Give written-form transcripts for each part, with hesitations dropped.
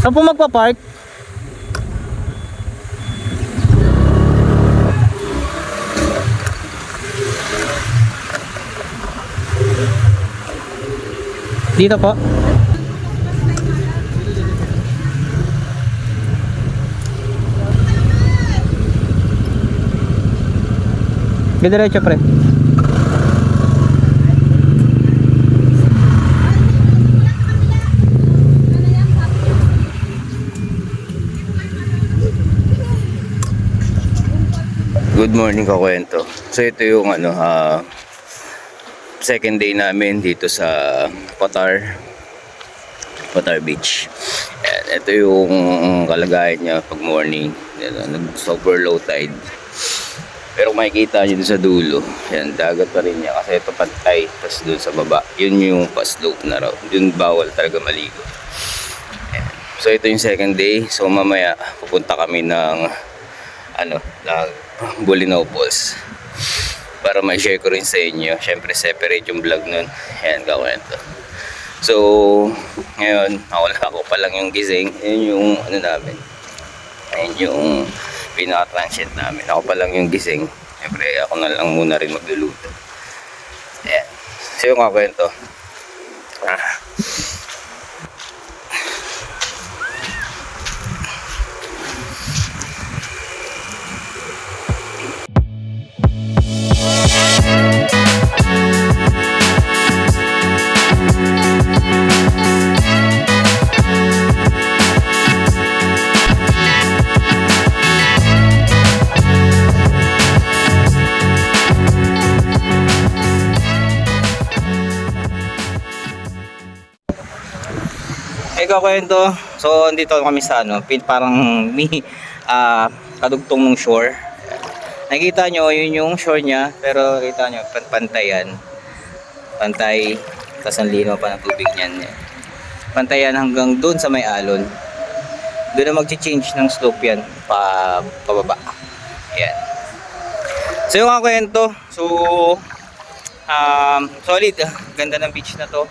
Saan po magpa-park? Dito po. Diretso pre. Good morning kakwento. So ito yung second day namin dito sa Patar Beach. And ito yung kalagayan niya pag morning. Super low tide. Pero makikita nyo dun sa dulo. Yan, dagat pa rin niya kasi ito pantay. Tapos dun sa baba, yun yung pa-slope na raw. Dun bawal talaga maligo. Yan. So ito yung second day. So mamaya pupunta kami ng Bolinao Falls para ma-share ko rin sa inyo. Syempre separate yung vlog nun. Ayan, kakwento. So ngayon ako pa lang yung gising. Ayan yung namin. Ayan yung pinaka-transient namin. Ako pa lang yung gising. Syempre ako na lang muna rin magluluto. Ayan. So yung kakwento, kakwento. So andito kami sa parang kadugtong ng shore. Nakita nyo yun yung shore niya, pero kita nyo pantayan. Pantay, tas ang linaw pa ng tubig niyan. Pantayan hanggang dun sa may alon. Doon na mag-change ng slope yan pababa. Yan. So yung kakwento, so solid, ganda ng beach na to.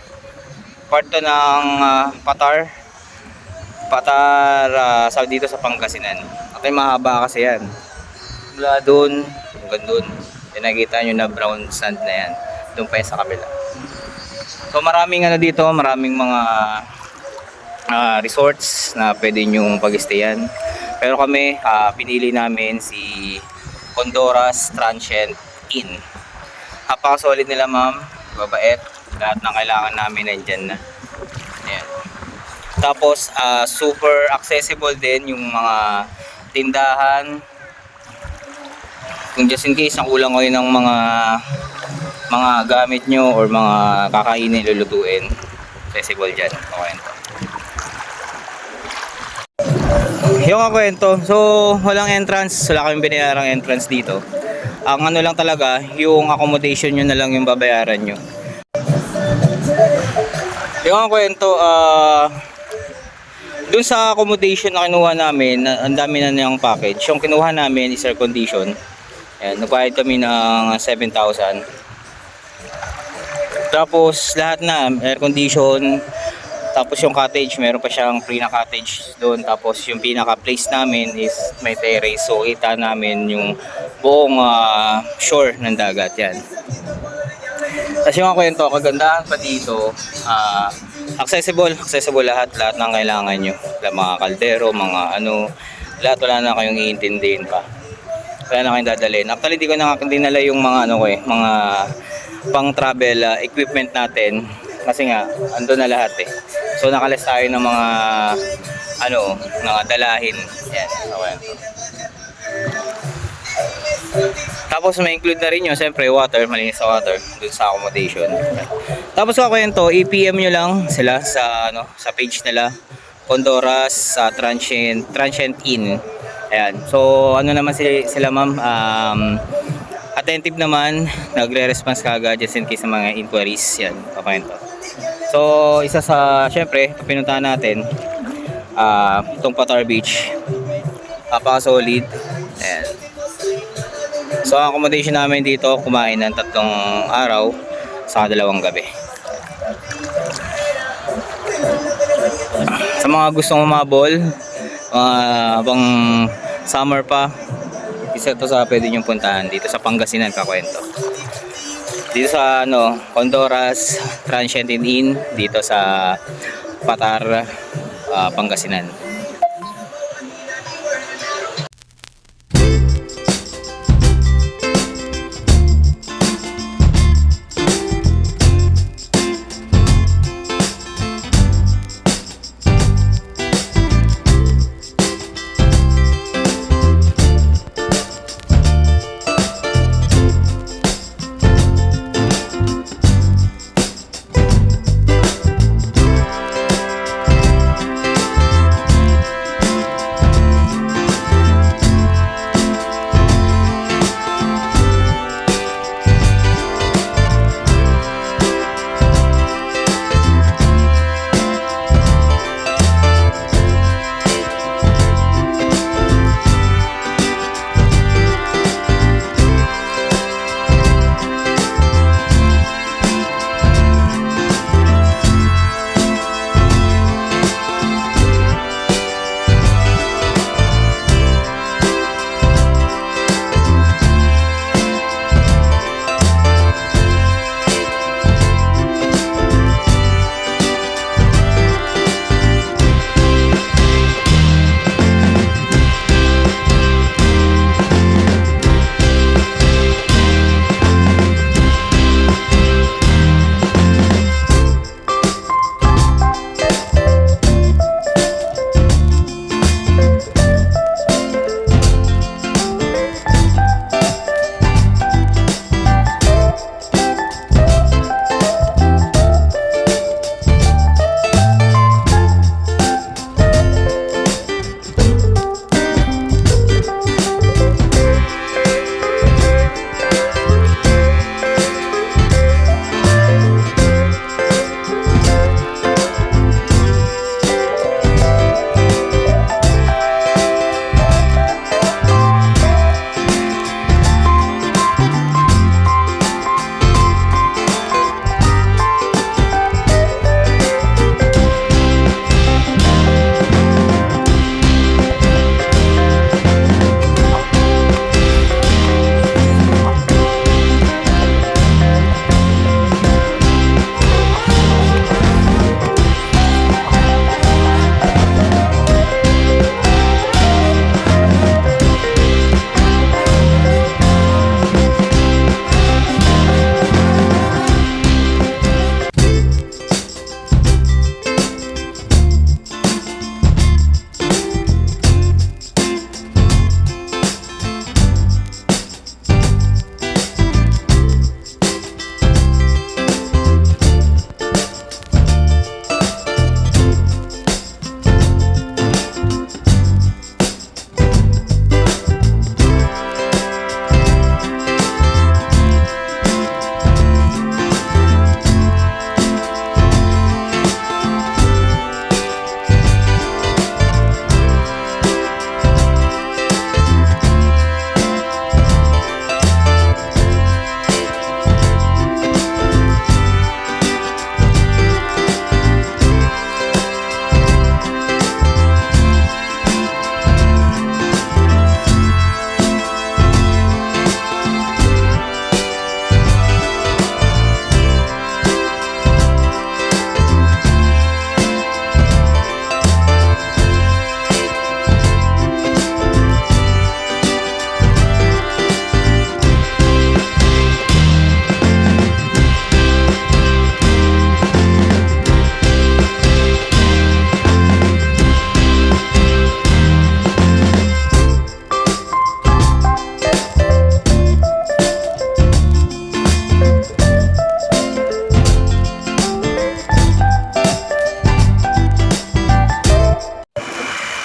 Part to ng Patar sa dito sa Pangasinan. At ay mahaba kasi yan. Mula doon hanggang doon. Yung nakikita nyo na brown sand na yan. Doon pa yan sa kabila. So maraming dito, maraming mga resorts na pwede nyong pag-stayan. Pero kami, pinili namin si Honduras Transient Inn. Napaka-solid nila ma'am, babait. Lahat ng kailangan namin nandyan na. Ayan. Tapos super accessible din yung mga tindahan. Kung just in case nakulang kayo ng mga gamit nyo or mga kakainin lulutuin, accessible dyan. Okay. Yung kwento, so walang entrance, wala kaming binayarang entrance dito. Ang lang talaga, yung accommodation nyo na lang yung babayaran nyo. Yung kwento, dun sa accommodation na kinuha namin, ang dami na niyang package. Yung kinuha namin is air condition. Ayan, nagbayad kami ng 7,000. Tapos lahat na, air condition. Tapos yung cottage, meron pa siyang free na cottage doon. Tapos yung pinaka place namin is may terrace. So kita namin yung buong shore ng dagat yan. Tapos yung kwento, kagandahan pa dito, accessible lahat ng kailangan nyo. Mga kaldero, mga lahat wala na kayong iintindihin pa. Wala na kayong dadalhin. Actually, di ko dinala yung mga mga pang travel equipment natin. Kasi nga, ando na lahat eh. So nakalas tayo ng mga mga dalahin. Yan, kwento. Tapos may include na rin yun, siyempre water, malinis sa water dun sa accommodation. Tapos kakwento, i-PM nyo lang sila sa sa page nila, Honduras Transient Inn. Ayan. So naman sila ma'am, attentive naman, nagre-response kagad just in case sa mga inquiries. Yan, kakwento. So isa sa, siyempre, pinuntahan natin itong Patar Beach, napaka-solid. Ayan. So ang accommodation namin dito, kumain ng 3 araw sa 2 gabi. Sa mga gustong umabol, habang summer pa, isa to sa pwede nyo puntahan dito sa Pangasinan, Kakwento. Dito sa Honduras Transient Inn dito sa Patar, Pangasinan.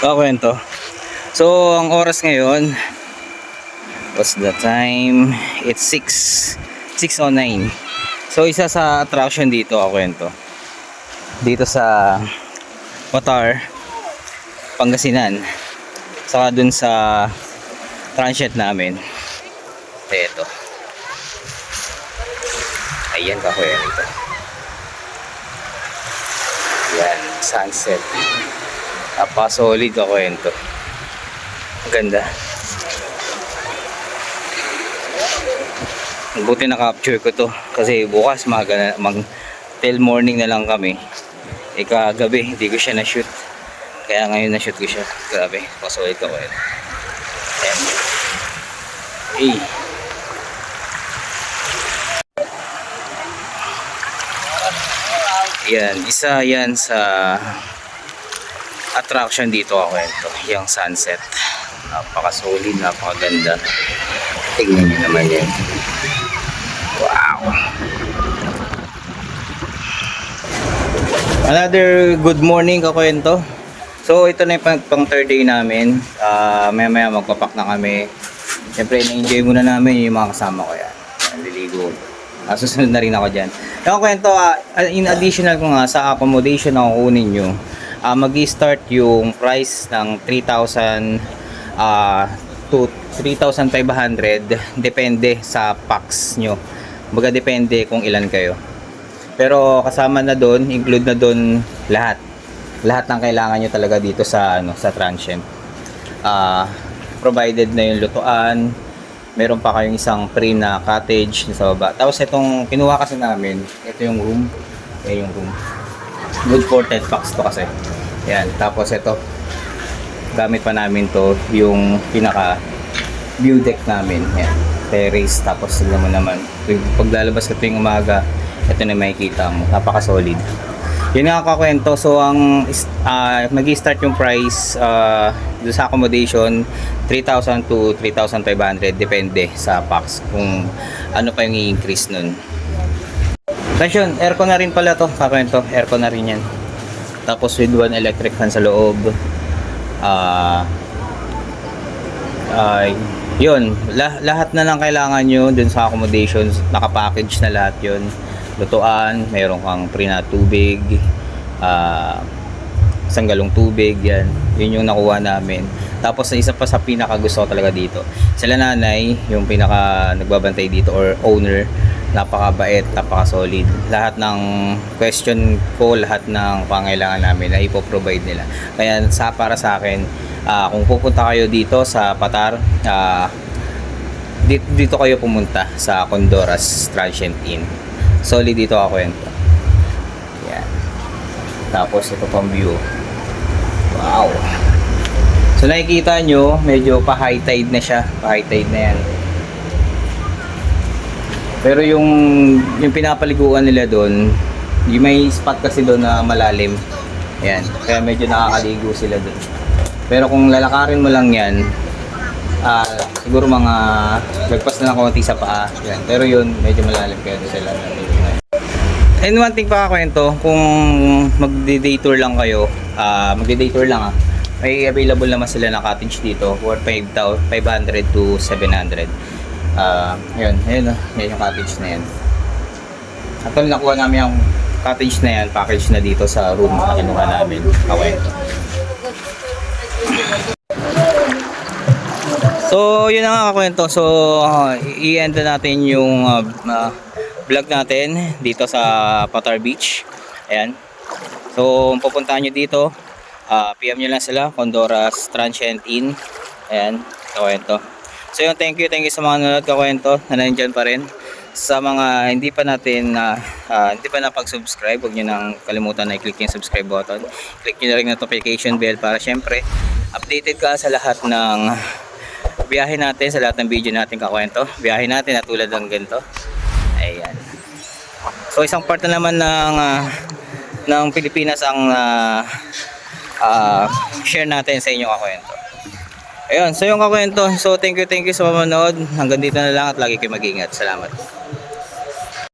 Kakwento. So, ang oras ngayon, what's the time? It's 6:09. So, isa sa attraction dito, kakwento. Dito sa Patar, Pangasinan. Saka dun sa transient namin. Ito. Ayan, kakwento. Yan, sunset. Napaka-solid ka kwento. Ang ganda. Buti na-capture ko to kasi bukas mag till morning na lang kami. Kagabi hindi ko siya na-shoot. Kaya ngayon na-shoot ko siya. Grabe, pasolid ka kwento. Ayan. Hey. Yan, isa yan sa attraction dito ako ito, yung sunset. Napaka-solid, napakaganda. Tingnan niyo naman yan. Wow! Another good morning kakwento. So ito na yung pang third day namin. Maya magpapak na kami. Siyempre na-enjoy muna namin yung mga kasama ko yan. Naliligo. Susunod na rin ako dyan. Yung kwento, in additional ko nga sa accommodation na kukunin nyo, mag-start yung price ng 3,000 to 3,500 depende sa packs nyo. Baga depende kung ilan kayo. Pero kasama na doon, include na doon lahat. Lahat ng kailangan nyo talaga dito sa sa transient. Provided na yung lutuan, meron pa kayong isang free na cottage sa baba. Tapos itong kinuha kasi namin, ito yung room. Yan yung room. Good for 10 packs to kasi. Yan. Tapos ito, gamit pa namin to yung pinaka view deck namin. Yan. Terrace. Tapos sila mo naman. Paglalabas ka tuwing umaga, ito na makikita mo. Napaka-solid. Yun nga kakwento. So ang mag-i-start yung price doon sa accommodation 3,000 to 3,500 depende sa packs kung ano pa yung i-increase nun. Tapos yun, aircon na rin pala to kakwento. Aircon na rin yan. Tapos with one electric fan sa loob. Yun, lahat na lang kailangan nyo dun sa accommodations, nakapackage na lahat yun. Lutuan, mayroon kang free na tubig, isang galong tubig, yan. Yun yung nakuha namin. Tapos isa pa sa pinaka gusto ko talaga dito, sila nanay, yung pinaka nagbabantay dito or owner, napakabait, napaka-solid. Lahat ng question ko, lahat ng pangailangan namin na ipoprovide nila. Kaya para sa akin, kung pupunta kayo dito sa Patar, dito kayo pumunta sa Condoras Transient Inn. Solid dito ako yun. Yan. Tapos ito pang view. Wow. So nakikita nyo, medyo pa-high tide na siya. Pa-high tide na yan. Pero yung pinapaliguan nila doon, yung may spot kasi doon na malalim. Yan. Kaya medyo nakakaligo sila doon. Pero kung lalakarin mo lang yan, siguro mga lagpas na lang konti sa paa. Yan. Pero yun, medyo malalim kaya doon sila. And one thing pa kwento, kung magde-day tour lang kayo, may available naman sila na cottage dito for 500 to 700. Yun yung cottage na yan. Actually nakuha namin yung cottage na yan, package na dito sa room na kinuha namin. Kakwento. So yun na nga kakwento. So i-end na natin yung vlog natin dito sa Patar Beach. Ayan. So pupuntahan nyo dito, PM nyo lang sila, Condoras Transient Inn. Ayan, kakwento. So yun, thank you sa mga nanonood kakwento na nandyan pa rin. Sa mga hindi pa napag-subscribe, huwag nyo nang kalimutan na i-click yung subscribe button. Click nyo na rin notification bell para syempre updated ka sa lahat ng biyahe natin, sa lahat ng video natin kakwento. Biyahe natin na tulad ng ganito. Ayan. So isang part na naman ng Pilipinas ang share natin sa inyo kakwento. Ayun, so yung kakwento. So thank you sa panonood. Hanggang dito na lang at lagi kayo mag-ingat. Salamat.